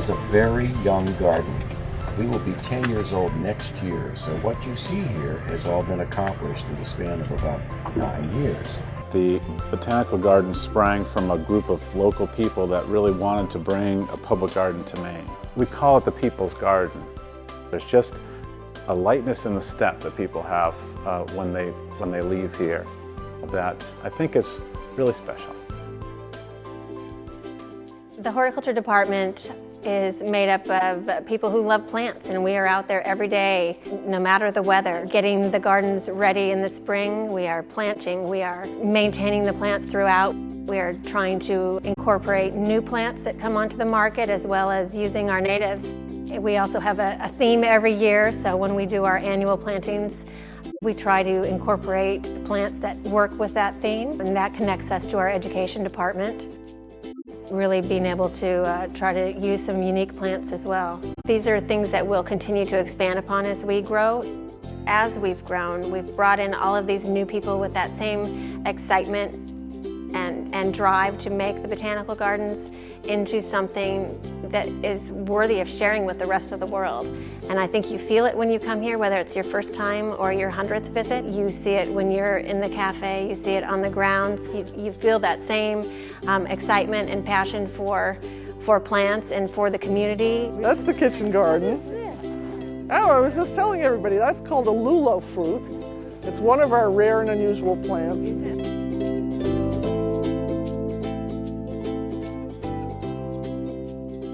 is a very young garden. We will be 10 years old next year, so what you see here has all been accomplished in the span of about 9 years. The Botanical Garden sprang from a group of local people that really wanted to bring a public garden to Maine. We call it the People's Garden. There's just a lightness in the step that people have when they leave here that I think is really special. The horticulture department is made up of people who love plants, and we are out there every day, no matter the weather, getting the gardens ready in the spring. We are planting, we are maintaining the plants throughout. We are trying to incorporate new plants that come onto the market as well as using our natives. We also have a theme every year, so when we do our annual plantings, we try to incorporate plants that work with that theme, and that connects us to our education department. Really being able to try to use some unique plants as well. These are things that we'll continue to expand upon as we grow. As we've grown, we've brought in all of these new people with that same excitement and drive to make the botanical gardens into something that is worthy of sharing with the rest of the world. And I think you feel it when you come here, whether it's your first time or your 100th visit. You see it when you're in the cafe, you see it on the grounds. You feel that same excitement and passion for plants and for the community. That's the kitchen garden. Oh, I was just telling everybody, that's called a lulo fruit. It's one of our rare and unusual plants.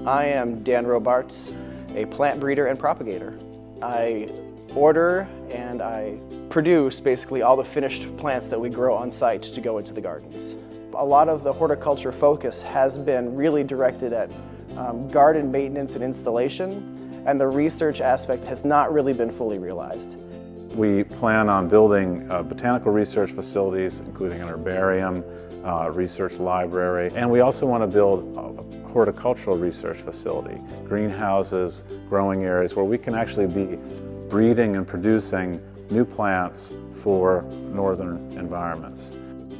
I am Dan Robarts, a plant breeder and propagator. I order and I produce basically all the finished plants that we grow on site to go into the gardens. A lot of the horticulture focus has been really directed at garden maintenance and installation, and the research aspect has not really been fully realized. We plan on building botanical research facilities, including an herbarium, research library, and we also want to build a horticultural research facility, greenhouses, growing areas where we can actually be breeding and producing new plants for northern environments.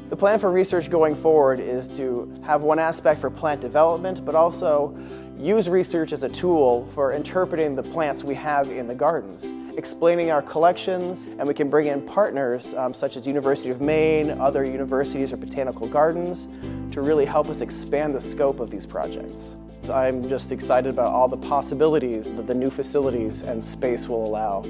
The plan for research going forward is to have one aspect for plant development, but also use research as a tool for interpreting the plants we have in the gardens, explaining our collections, and we can bring in partners such as University of Maine, other universities or botanical gardens to really help us expand the scope of these projects. So I'm just excited about all the possibilities that the new facilities and space will allow.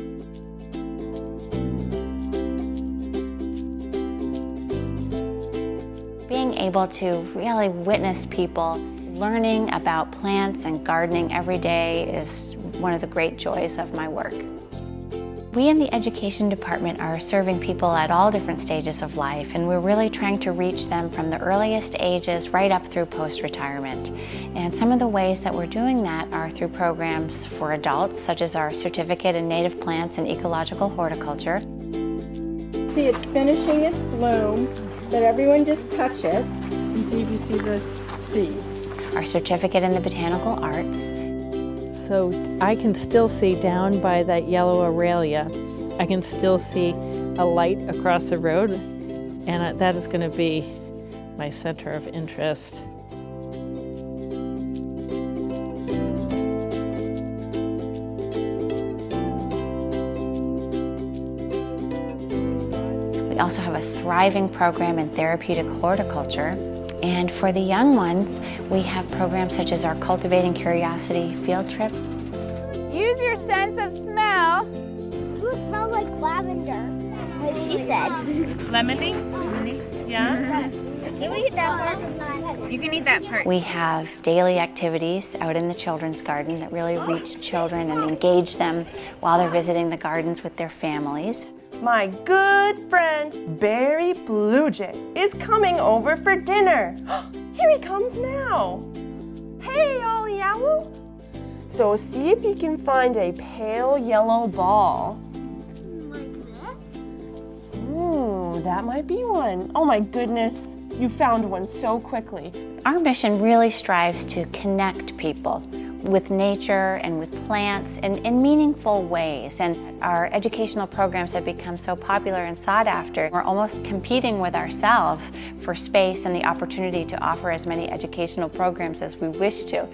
Being able to really witness people learning about plants and gardening every day is one of the great joys of my work. We in the education department are serving people at all different stages of life, and we're really trying to reach them from the earliest ages right up through post-retirement. And some of the ways that we're doing that are through programs for adults, such as our Certificate in Native Plants and Ecological Horticulture. See, it's finishing its bloom, but everyone just touch it and see if you see the seeds. Our Certificate in the Botanical Arts. So I can still see down by that yellow Aurelia, I can still see a light across the road, and that is going to be my center of interest. We also have a thriving program in therapeutic horticulture. And for the young ones, we have programs such as our Cultivating Curiosity field trip. Use your sense of smell. Ooh, it smells like lavender, like she said. Lemony? Yeah? Can we eat that part? You can eat that part. We have daily activities out in the children's garden that really reach children and engage them while they're visiting the gardens with their families. My good friend, Barry Blue Jay, is coming over for dinner. Here he comes now. Hey, Ollie Owl. So see if you can find a pale yellow ball. Like this? Ooh, that might be one. Oh my goodness, you found one so quickly. Our mission really strives to connect people with nature and with plants in meaningful ways. And our educational programs have become so popular and sought after. We're almost competing with ourselves for space and the opportunity to offer as many educational programs as we wish to.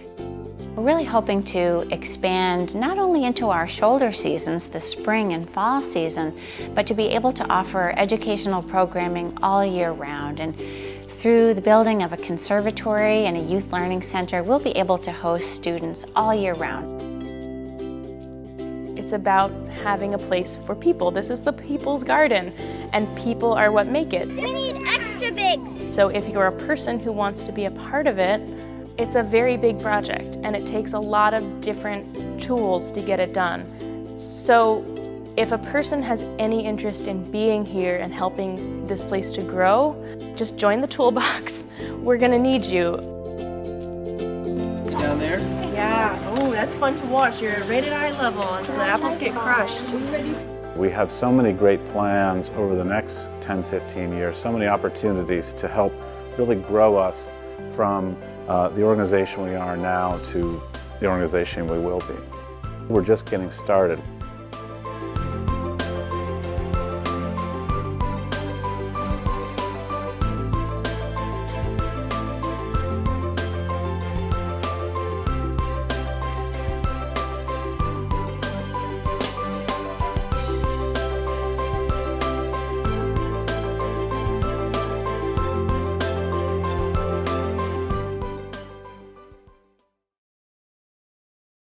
We're really hoping to expand not only into our shoulder seasons, the spring and fall season, but to be able to offer educational programming all year round. And through the building of a conservatory and a youth learning center, we'll be able to host students all year round. It's about having a place for people. This is the people's garden, and people are what make it. We need extra bigs. So if you're a person who wants to be a part of it, it's a very big project, and it takes a lot of different tools to get it done. So if a person has any interest in being here and helping this place to grow, just join the toolbox. We're gonna need you. Down there? Yeah. Oh, that's fun to watch. You're at rated eye level as the apples get crushed. We have so many great plans over the next 10, 15 years, so many opportunities to help really grow us from the organization we are now to the organization we will be. We're just getting started.